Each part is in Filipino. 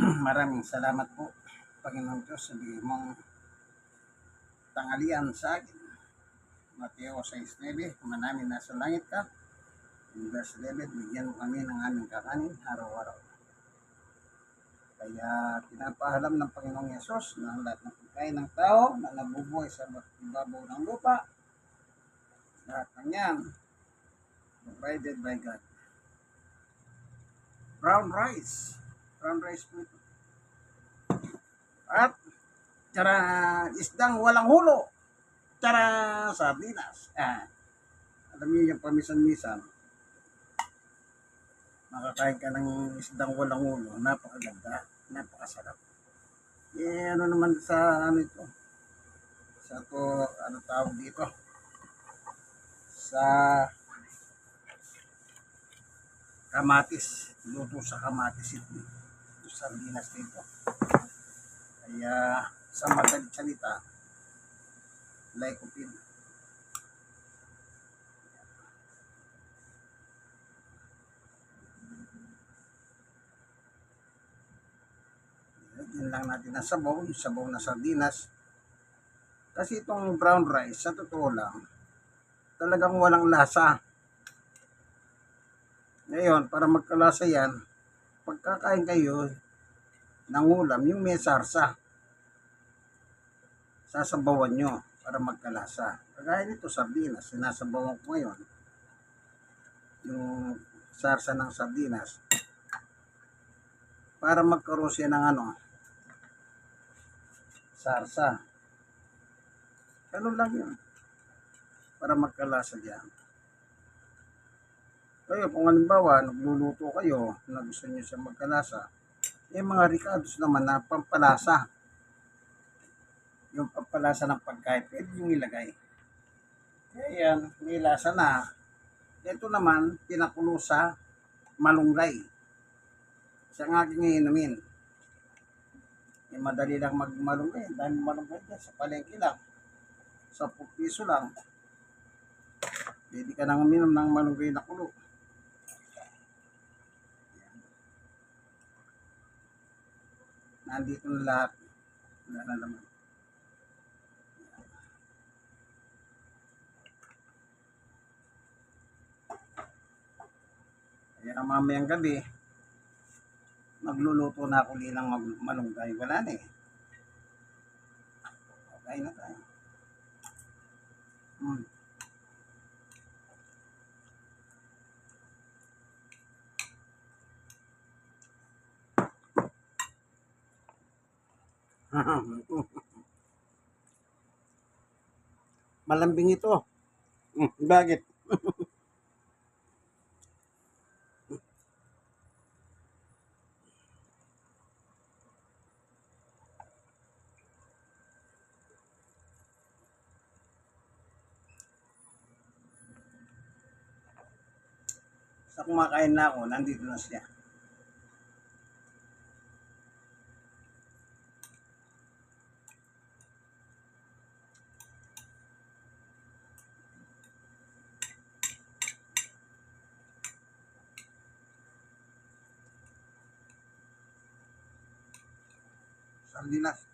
Maraming salamat po, Panginoon Diyos, sa bigay mong tanghalian sa akin. Mateo 6:9, kung namin nasa langit ka. In verse 11, bigyan mo kami ng aming kakanin araw-araw. Kaya pinapahalam ng Panginoong Yesus na ang lahat ng pagkain ng tao na nabubuhay sa ibabaw ng lupa, lahat ng yan, provided by God. Brown rice. Brown rice po ito. At tsara, isdang walang hulo. Tsara, sardinas. Alam niyo yung pamisan-misan, makakain ka ng isdang walang ulo, napakaganda, napakasarap. Ano naman sa ano ito? Sa to, ano tawag dito? Sa kamatis, luto sa kamatis ito. Sardinas dito. Kaya sa madaling salita, lycopene. Yan lang natin ang sabaw, yung sabaw na sardinas. Kasi itong brown rice, sa totoo lang, talagang walang lasa. Ngayon, para magkalasa yan, pagkakain kayo ng ulam, yung may sarsa, sasabawan nyo para magkalasa. Kagaya nito, sardinas, sinasabawan ko ngayon, yung sarsa ng sardinas, para magkaroon siya ng sarsa. Ganun lang yun. Para magkalasa dyan. Kaya kung halimbawa, nagluluto kayo na gusto nyo siya magkalasa, mga ricados naman na pampalasa. Yung pampalasa ng pagkain, pwede yung ilagay. Kaya yan, may lasa na. Ito naman, pinakulo sa malunggay. Sa aking inumin. Madali lang magmalunggay. Dahil malunggay dyan, sa palengke lang. Sa piso lang. Pwede ka nang uminom ng malunggay na kulo. Nandito na lahat. Wala na naman. Kaya mamayang gabi, magluluto na ako ng malunggay. Wala na eh. Okay na tayo. Malambing ito. Bakit? Sa kumakain na ako, nandito na siya. Sardinas.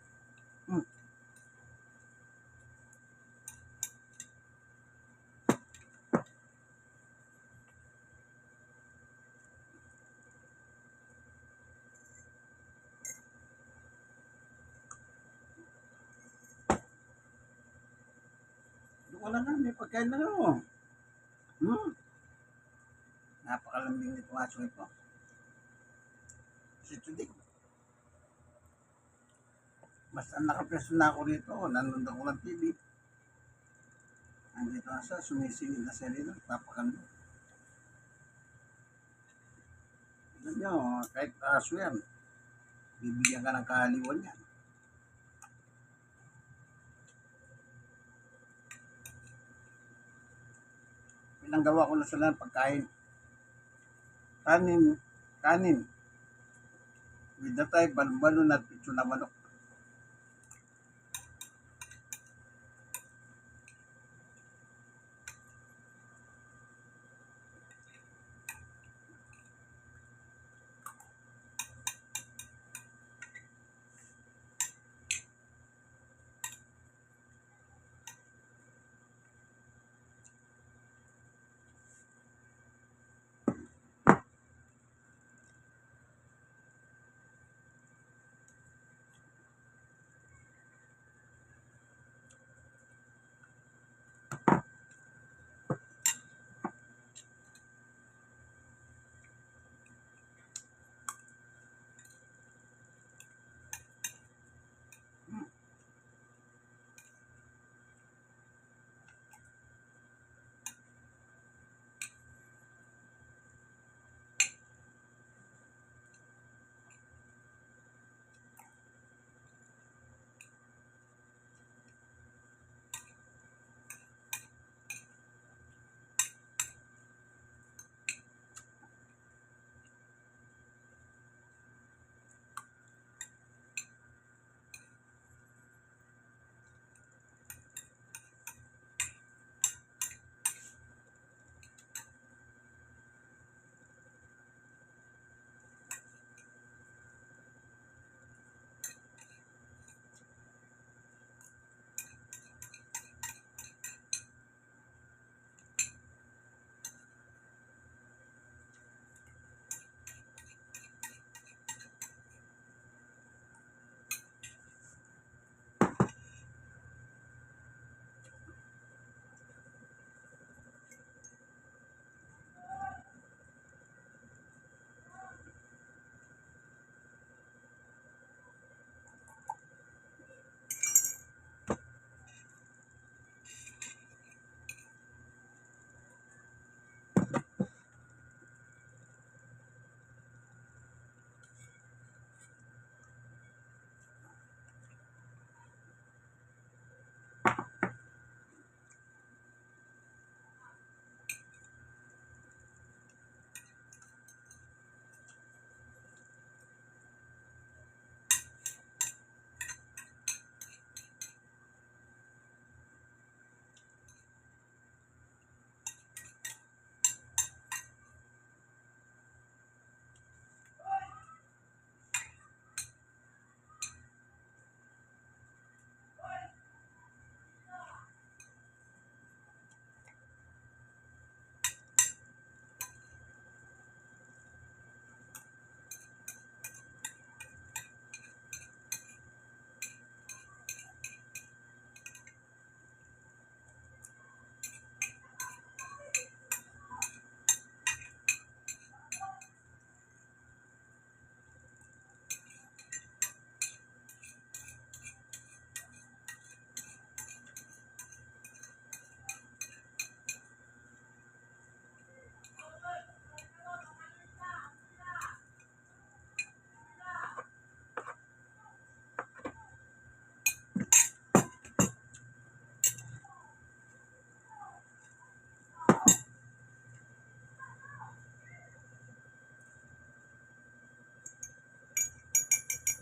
Wala na, may pagkain na ako. Napakalambing nito aso ito. Si Tudik. Basta nakapreso na ako rito, nanonood ako ng TV. Andito na siya, sumisingil na siya rito, papakando. Tignan nyo, kahit aso yan, bibigyan ka ng kahaliwan yan. Pinanggawa ko na sila ng pagkain. Kanin. With the type, balon at pizza na manok.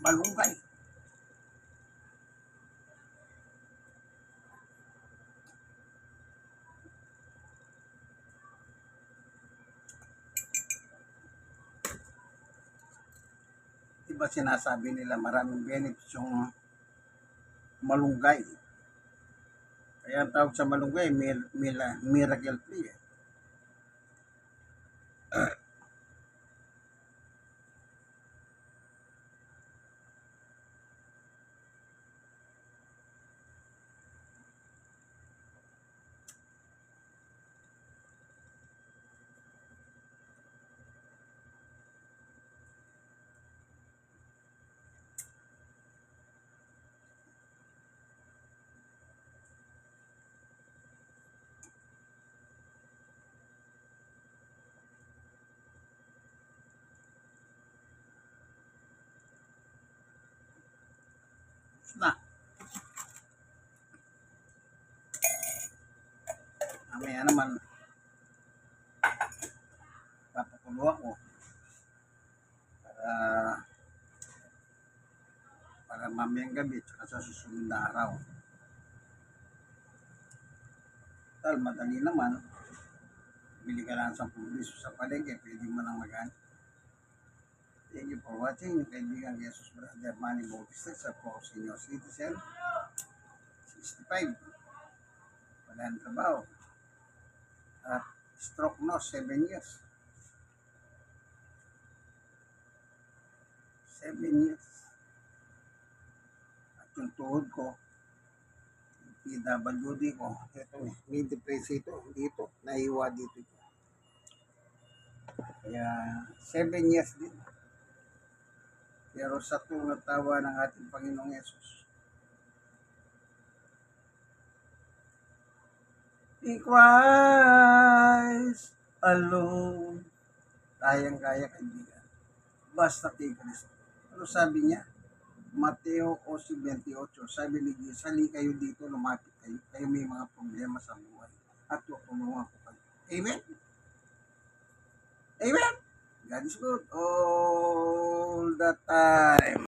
malunggay. Diba sinasabi nila maraming benefits yung malunggay. Kaya ang tawag sa malunggay, miracle tree. Na, mamaya naman, papakulo ako para mamayang gabi tsaka sa susunod na araw. Dahil madali naman, bili ka lang 10 piso sa palengke, pwede mo nang magaan. Thank you for watching. Yung kaibigan Jesus Brother Manny Bautista sa po senior citizen, 65. Wala ang trabaho. At stroke no, 7 years. 7 years. At yung tuhod ko, PWD ko, ito may depresi ito, dito, naiwa dito ito. Kaya 7 years din. Pero sa tawa ng ating Panginoong Yesus, in Christ alone, kayang-kaya kaibigan. Basta kay Kristo. Ano sabi niya? Mateo 11:28, sabi ni Jesus, hali kayo dito, lumapit kayo. Kayo may mga problema sa buhay. At tutulungan ko kayo. Amen? Amen? God is good all the time.